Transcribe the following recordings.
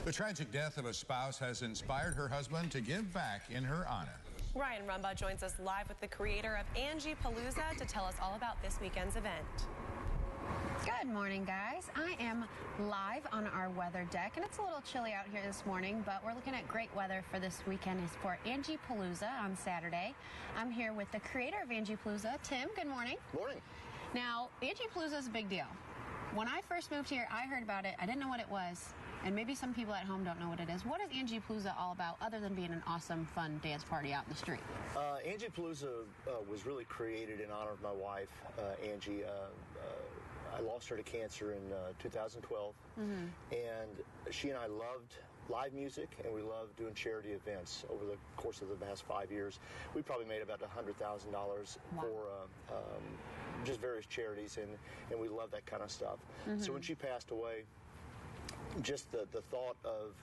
The tragic death of a spouse has inspired her husband to give back in her honor. Ryann joins us live with the creator of Angiepalooza to tell us all about this weekend's event. Good morning, guys. I am live on our weather deck, and it's a little chilly out here this morning, but we're looking at great weather for this weekend. Is for Angiepalooza on Saturday. I'm here with the creator of Angiepalooza, Tim. Good morning. Morning. Now, Angiepalooza is a big deal. When I first moved here, I heard about it. I didn't know what it was, and maybe some people at home don't know what it is. What is Angiepalooza all about, other than being an awesome, fun dance party out in the street? Angiepalooza was really created in honor of my wife, Angie. I lost her to cancer in 2012, and she and I loved live music, and we loved doing charity events. Over the course of the past 5 years, we probably made about $100,000 for just various charities, and we love that kind of stuff. So when she passed away, just the thought of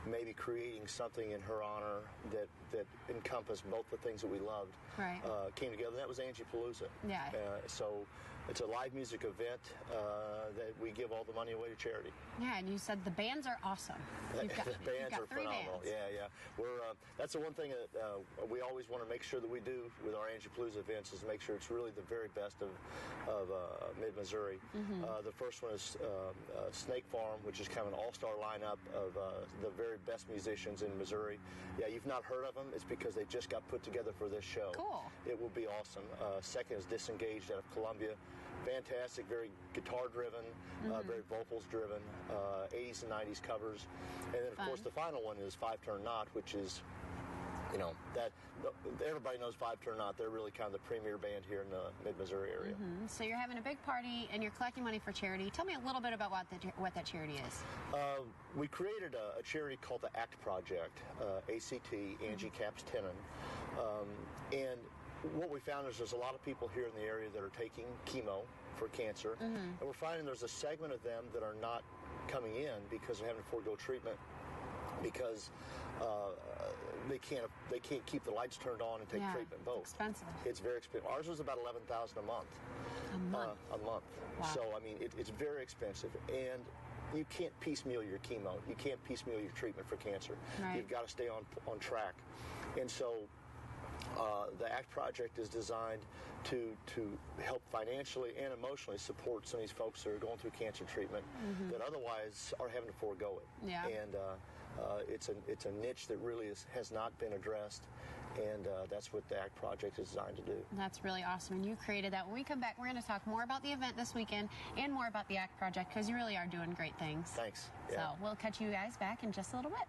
maybe creating something in her honor that encompassed both the things that we loved came together. That was Angiepalooza. Yeah. So it's a live music event that we give all the money away to charity. Yeah, and you said the bands are awesome. The bands are phenomenal. Bands. Yeah. We're that's the one thing that we always want to make sure that we do with our Angiepalooza events, is make sure it's really the very best of mid-Missouri. The first one is Snake Farm, which is kind of an all-star lineup of the very best musicians in Missouri. Yeah, you've not heard of them. It's because they just got put together for this show. Cool. It will be awesome. Second is Disengaged out of Columbia. Fantastic, very guitar-driven, very vocals-driven, 80s and 90s covers. And then, of course, the final one is Five Turn Knot, which is, you know, that everybody knows Five Turn Knot. They're really kind of the premier band here in the mid-Missouri area. So you're having a big party and you're collecting money for charity. Tell me a little bit about what that charity is. We created a charity called the ACT Project, ACT, Angie Caps Tinnin. And what we found is there's a lot of people here in the area that are taking chemo for cancer, and we're finding there's a segment of them that are not coming in because they're having to forego treatment because they can't keep the lights turned on and take treatment. Both. It's expensive. It's very expensive. Ours was about $11,000 a month. A month. A month. Wow. So I mean, it's very expensive, and you can't piecemeal your chemo. You can't piecemeal your treatment for cancer. You've got to stay on track, and so. The ACT Project is designed to help financially and emotionally support some of these folks that are going through cancer treatment that otherwise are having to forego it. Yeah. And it's a niche that really has not been addressed, and that's what the ACT Project is designed to do. That's really awesome, and you created that. When we come back, we're going to talk more about the event this weekend and more about the ACT Project, because you really are doing great things. Thanks. Yeah. So we'll catch you guys back in just a little bit.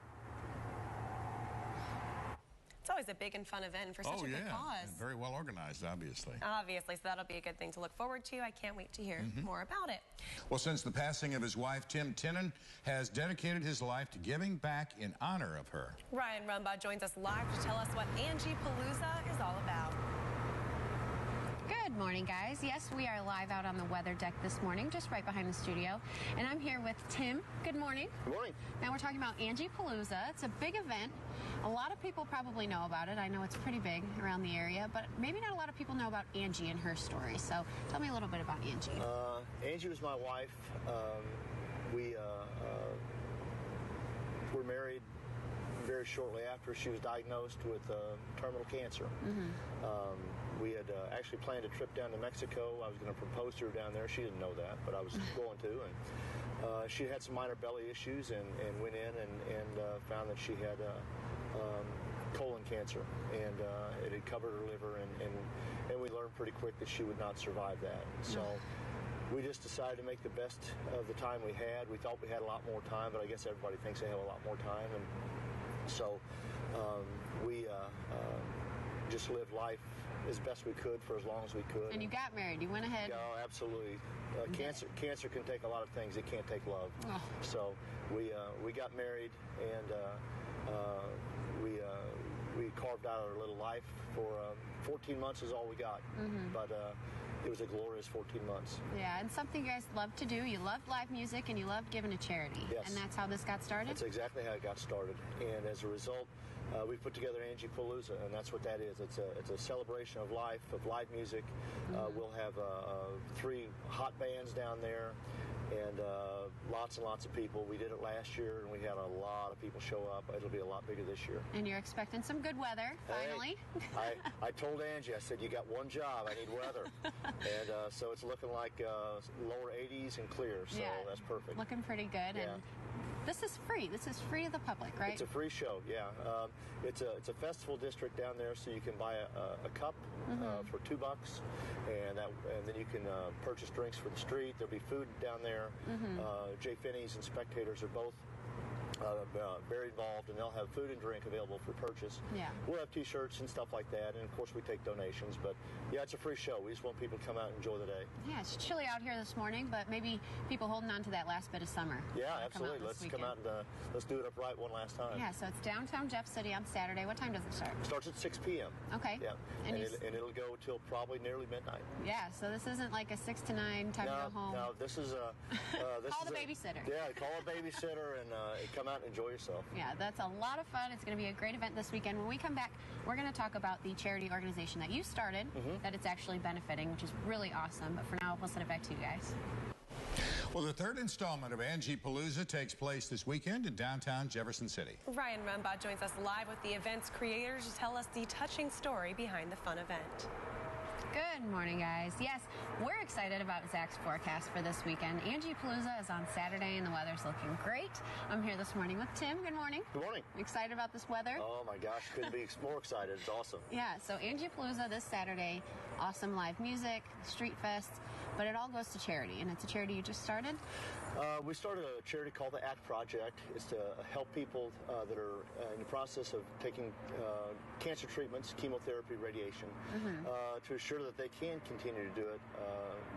It's always a big and fun event for such a good cause. And very well organized, obviously. Obviously, so that'll be a good thing to look forward to. I can't wait to hear more about it. Well, since the passing of his wife, Tim Tinnin has dedicated his life to giving back in honor of her. Ryann joins us live to tell us what Angiepalooza is all about. Good morning, guys. Yes, we are live out on the weather deck this morning, just right behind the studio. And I'm here with Tim. Good morning. Good morning. Now we're talking about Angiepalooza. It's a big event. A lot of people probably know about it. I know it's pretty big around the area, but maybe not a lot of people know about Angie and her story. So tell me a little bit about Angie. Angie was my wife. We were married very shortly after she was diagnosed with terminal cancer. We had actually planned a trip down to Mexico. I was going to propose to her down there. She didn't know that, but I was going to. And she had some minor belly issues and went in and found that she had colon cancer, and it had covered her liver, and we learned pretty quick that she would not survive that. So we just decided to make the best of the time we had. We thought we had a lot more time, but I guess everybody thinks they have a lot more time, and so we just lived life as best we could for as long as we could. And you got married. You went ahead. Yeah, absolutely. Cancer can take a lot of things. It can't take love. Oh. So we got married, and we carved out our little life for 14 months is all we got. But it was a glorious 14 months. Yeah, and something you guys love to do. You loved live music and you loved giving to charity. Yes. And that's how this got started? That's exactly how it got started. And as a result, we put together Angiepalooza, and that's what that is. It's a celebration of life, of live music. We'll have 3 hot bands down there, and lots and lots of people. We did it last year, and we had a lot of people show up. It'll be a lot bigger this year. And you're expecting some good weather, finally. Hey, I told Angie, I said, you got one job, I need weather. And so it's looking like lower 80s and clear, so that's perfect. Looking pretty good. Yeah. And this is free. This is free to the public, right? It's a free show, yeah. It's a festival district down there, so you can buy a cup for $2, and then you can purchase drinks for the street. There'll be food down there. Jay Finney's and spectators are both very involved, and they'll have food and drink available for purchase. Yeah. We'll have T-shirts and stuff like that, and of course we take donations. But yeah, it's a free show. We just want people to come out and enjoy the day. Yeah, it's chilly out here this morning, but maybe people holding on to that last bit of summer. Yeah, absolutely. Let's come out and let's do it up right one last time. Yeah, so it's downtown Jeff City on Saturday. What time does it start? It starts at 6 p.m. Okay. Yeah, and it'll go till probably nearly midnight. Yeah, so this isn't like a 6 to 9 time to go home. No, this is a call the babysitter. Yeah, call a babysitter and come out and enjoy yourself. Yeah, that's a lot of fun. It's going to be a great event this weekend. When we come back, we're going to talk about the charity organization that you started, that it's actually benefiting, which is really awesome. But for now, we'll send it back to you guys. Well, the third installment of Angiepalooza takes place this weekend in downtown Jefferson City. Ryann joins us live with the event's creators to tell us the touching story behind the fun event. Good morning, guys. Yes, we're excited about Zach's forecast for this weekend. Angiepalooza is on Saturday, and the weather's looking great. I'm here this morning with Tim. Good morning. Good morning. Excited about this weather? Oh, my gosh. Couldn't be more excited. It's awesome. Yeah, so Angiepalooza this Saturday, awesome live music, street fest, but it all goes to charity, and it's a charity you just started? We started a charity called the ACT Project. It's to help people that are in the process of taking cancer treatments, chemotherapy, radiation, to ensure that they can continue to do it.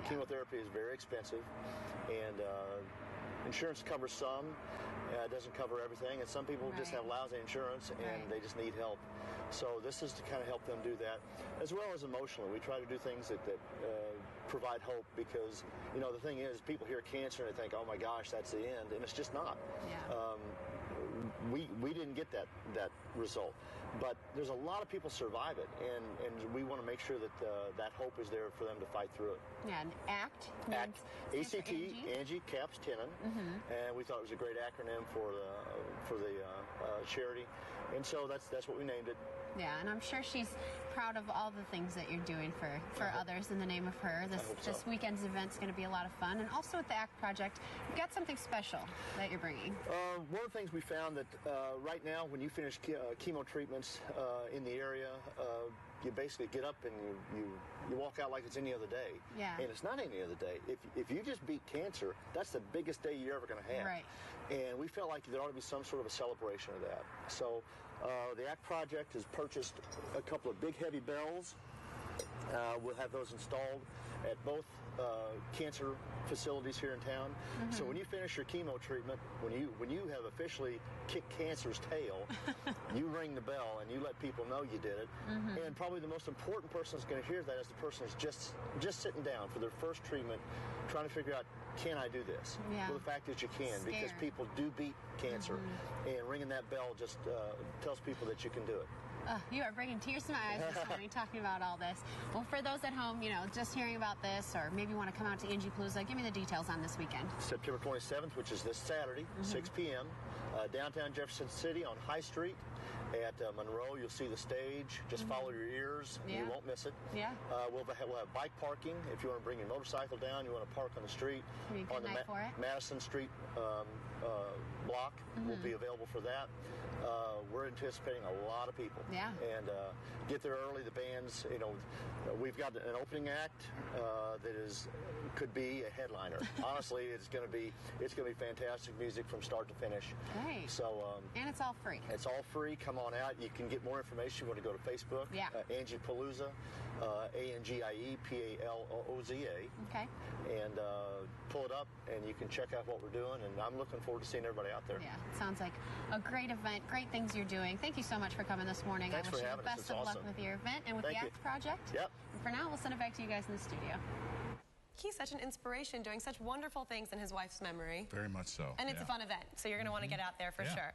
Chemotherapy is very expensive, and insurance covers some. It doesn't cover everything, and some people just have lousy insurance, and they just need help. So this is to kind of help them do that, as well as emotionally. We try to do things that provide hope, because, you know, the thing is, people hear cancer and they think, oh my gosh, that's the end, and it's just not. Yeah. We didn't get that result, but there's a lot of people survive it, and we want to make sure that that hope is there for them to fight through it. Yeah, and ACT. ACT, ACT, Angie caps Tinnin, and we thought it was a great acronym for the charity, and so that's what we named it. Yeah, and I'm sure she's proud of all the things that you're doing for others in the name of her. This weekend's event's going to be a lot of fun. And also with the ACT Project, you've got something special that you're bringing. One of the things we found that right now, when you finish chemo treatments in the area, you basically get up and you walk out like it's any other day. Yeah. And it's not any other day. If you just beat cancer, that's the biggest day you're ever going to have. Right. And we felt like there ought to be some sort of a celebration of that. So the ACT Project has purchased a couple of big heavy bells. We'll have those installed at both cancer facilities here in town. So when you finish your chemo treatment, when you have officially kicked cancer's tail, you ring the bell and you let people know you did it. And probably the most important person that's going to hear that is the person that's just sitting down for their first treatment, trying to figure out, can I do this? Yeah. Well, the fact is you can, because people do beat cancer, and ringing that bell just tells people that you can do it. You are bringing tears to my eyes this morning talking about all this. Well, for those at home, you know, just hearing about this, or maybe want to come out to Angiepalooza, give me the details on this weekend. September 27th, which is this Saturday, 6 p.m., downtown Jefferson City on High Street. At Monroe, you'll see the stage. Just follow your ears, and you won't miss it. Yeah. We'll have bike parking. If you want to bring your motorcycle down, you want to park on the street. On the Madison Street block will be available for that. We're anticipating a lot of people. Yeah. And get there early. The bands, you know, we've got an opening act that could be a headliner. Honestly, it's going to be fantastic music from start to finish. Great. So and it's all free. It's all free. Come on out. You can get more information. You want to go to Facebook. Yeah. Angiepalooza, Angiepalooza. Okay. And pull it up, and you can check out what we're doing. And I'm looking forward to seeing everybody out there. Yeah, it sounds like a great event. Great things you're doing. Thank you so much for coming this morning. Thanks I wish for you having the us. best It's of awesome. luck with your event and with Thank the you. ACT Project. Yep. And for now, we'll send it back to you guys in the studio. He's such an inspiration, doing such wonderful things in his wife's memory. Very much so. And it's a fun event, so you're going to want to get out there for sure.